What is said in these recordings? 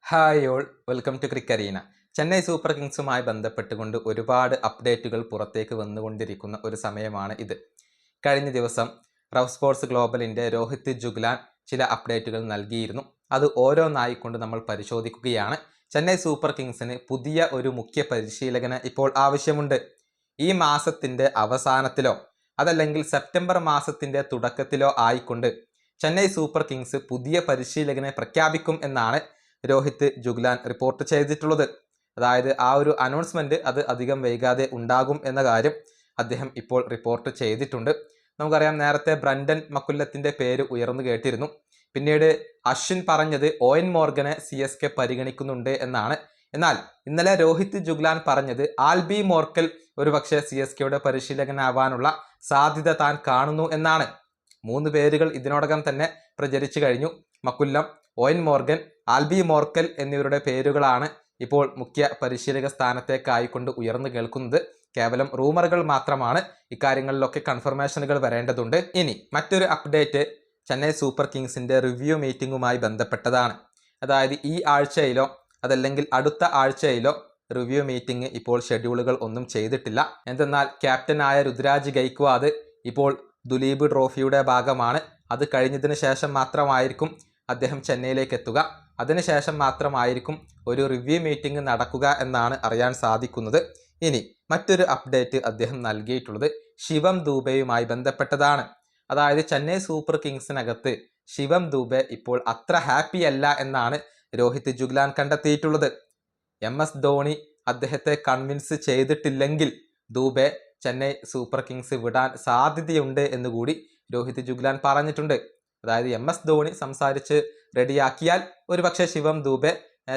Hi all, welcome to Crickareena. Chennai super കിങ്സുമായി ബന്ധപ്പെട്ടുകൊണ്ട് ഒരുപാട് അപ്ഡേറ്റുകൾ പുറത്തേക്ക് വന്നുകൊണ്ടിരിക്കുന്ന ഒരു സമയമാണ് ഇത്. കഴിഞ്ഞ ദിവസം റഫ് സ്പോർട്സ് ഗ്ലോബലിൻ്റെ രോഹിത് ജുഗ്ലാൻ ചില അപ്ഡേറ്റുകൾ നൽകിയിരുന്നു. അത് ഓരോന്നായിക്കൊണ്ട് നമ്മൾ പരിശോധിക്കുകയാണ്. ചെന്നൈ സൂപ്പർ കിങ്സിന് പുതിയ ഒരു മുഖ്യ പരിശീലകന് ഇപ്പോൾ ആവശ്യമുണ്ട്. ഈ മാസത്തിൻ്റെ അവസാനത്തിലോ അതല്ലെങ്കിൽ സെപ്റ്റംബർ മാസത്തിൻ്റെ തുടക്കത്തിലോ ആയിക്കൊണ്ട് ചെന്നൈ സൂപ്പർ കിങ്സ് പുതിയ പരിശീലകനെ പ്രഖ്യാപിക്കും എന്നാണ് രോഹിത് ജുഗ്ലാൻ റിപ്പോർട്ട് ചെയ്തിട്ടുള്ളത്. അതായത് ആ ഒരു അനൗൺസ്മെന്റ് അത് അധികം വൈകാതെ ഉണ്ടാകും എന്ന കാര്യം അദ്ദേഹം ഇപ്പോൾ റിപ്പോർട്ട് ചെയ്തിട്ടുണ്ട്. നമുക്കറിയാം, നേരത്തെ ബ്രണ്ടൻ മക്കുല്ലത്തിന്റെ പേര് ഉയർന്നു കേട്ടിരുന്നു. പിന്നീട് അശ്വിൻ പറഞ്ഞത് ഓയൻ മോർഗനെ CSK പരിഗണിക്കുന്നുണ്ട് എന്നാണ്. എന്നാൽ ഇന്നലെ രോഹിത് ജുഗ്ലാൻ പറഞ്ഞത് ആൽബി മോർക്കൽ ഒരുപക്ഷെ CSKയുടെ പരിശീലകനാവാനുള്ള സാധ്യത താൻ കാണുന്നു എന്നാണ്. 3 പേരുകൾ ഇതിനോടകം തന്നെ പ്രചരിച്ചു കഴിഞ്ഞു. മക്കുല്ലം, ഓയൻ മോർഗൻ, ആൽബി മോർക്കൽ എന്നിവരുടെ പേരുകളാണ് ഇപ്പോൾ മുഖ്യ പരിശീലക സ്ഥാനത്തേക്കായിക്കൊണ്ട് ഉയർന്നു കേൾക്കുന്നത്. കേവലം റൂമറുകൾ മാത്രമാണ്. ഇക്കാര്യങ്ങളിലൊക്കെ കൺഫർമേഷനുകൾ വരേണ്ടതുണ്ട്. ഇനി മറ്റൊരു അപ്ഡേറ്റ് ചെന്നൈ സൂപ്പർ കിങ്സിന്റെ റിവ്യൂ മീറ്റിംഗുമായി ബന്ധപ്പെട്ടതാണ്. അതായത് ഈ ആഴ്ചയിലോ അതല്ലെങ്കിൽ അടുത്ത ആഴ്ചയിലോ റിവ്യൂ മീറ്റിംഗ് ഇപ്പോൾ ഷെഡ്യൂളുകൾ ഒന്നും ചെയ്തിട്ടില്ല. എന്തെന്നാൽ ക്യാപ്റ്റനായ രുദ്രാജ് ഗൈക്വാദ് ഇപ്പോൾ ദുലീപ് ട്രോഫിയുടെ ഭാഗമാണ്. അത് കഴിഞ്ഞതിന് ശേഷം മാത്രമായിരിക്കും അദ്ദേഹം ചെന്നൈയിലേക്ക് എത്തുക. അതിനുശേഷം മാത്രമായിരിക്കും ഒരു റിവ്യൂ മീറ്റിംഗ് നടക്കുക എന്നാണ് അറിയാൻ സാധിക്കുന്നത്. ഇനി മറ്റൊരു അപ്ഡേറ്റ് അദ്ദേഹം നൽകിയിട്ടുള്ളത് ശിവം ദൂബെയുമായി ബന്ധപ്പെട്ടതാണ്. അതായത് ചെന്നൈ സൂപ്പർ കിങ്സിനകത്ത് ശിവം ദൂബെ ഇപ്പോൾ അത്ര ഹാപ്പി അല്ല എന്നാണ് രോഹിത് ജുഗ്ലാൻ കണ്ടെത്തിയിട്ടുള്ളത്. MS ധോണി അദ്ദേഹത്തെ കൺവിൻസ് ചെയ്തിട്ടില്ലെങ്കിൽ ദൂബെ ചെന്നൈ സൂപ്പർ കിങ്സ് വിടാൻ സാധ്യതയുണ്ട് എന്നുകൂടി രോഹിത് ജുഗ്ലാൻ പറഞ്ഞിട്ടുണ്ട്. അതായത് MS ധോണി സംസാരിച്ച് റെഡിയാക്കിയാൽ ഒരുപക്ഷെ ശിവം ദൂബെ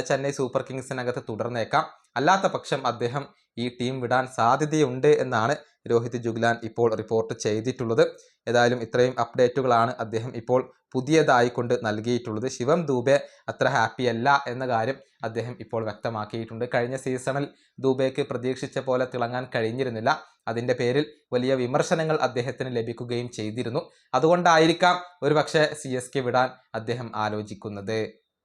ചെന്നൈ സൂപ്പർ കിങ്സിനകത്ത് തുടർന്നേക്കാം. അല്ലാത്ത പക്ഷം അദ്ദേഹം ഈ ടീം വിടാൻ സാധ്യതയുണ്ട് എന്നാണ് രോഹിത് ജുഗ്ലാൻ ഇപ്പോൾ റിപ്പോർട്ട് ചെയ്തിട്ടുള്ളത്. ഏതായാലും ഇത്രയും അപ്ഡേറ്റുകളാണ് അദ്ദേഹം ഇപ്പോൾ പുതിയതായിക്കൊണ്ട് നൽകിയിട്ടുള്ളത്. ശിവം ദൂബെ അത്ര ഹാപ്പി അല്ല എന്ന കാര്യം അദ്ദേഹം ഇപ്പോൾ വ്യക്തമാക്കിയിട്ടുണ്ട്. കഴിഞ്ഞ സീസണിൽ ദൂബെക്ക് പ്രതീക്ഷിച്ച പോലെ തിളങ്ങാൻ കഴിഞ്ഞിരുന്നില്ല. അതിൻ്റെ പേരിൽ വലിയ വിമർശനങ്ങൾ അദ്ദേഹത്തിന് ലഭിക്കുകയും ചെയ്തിരുന്നു. അതുകൊണ്ടായിരിക്കാം ഒരുപക്ഷെ CSK വിടാൻ അദ്ദേഹം ആലോചിക്കുന്നത്.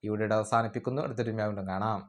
ഈ വീഡിയോ അവസാനിപ്പിക്കുന്നു. അടുത്തൊരു വീണ്ടും കാണാം.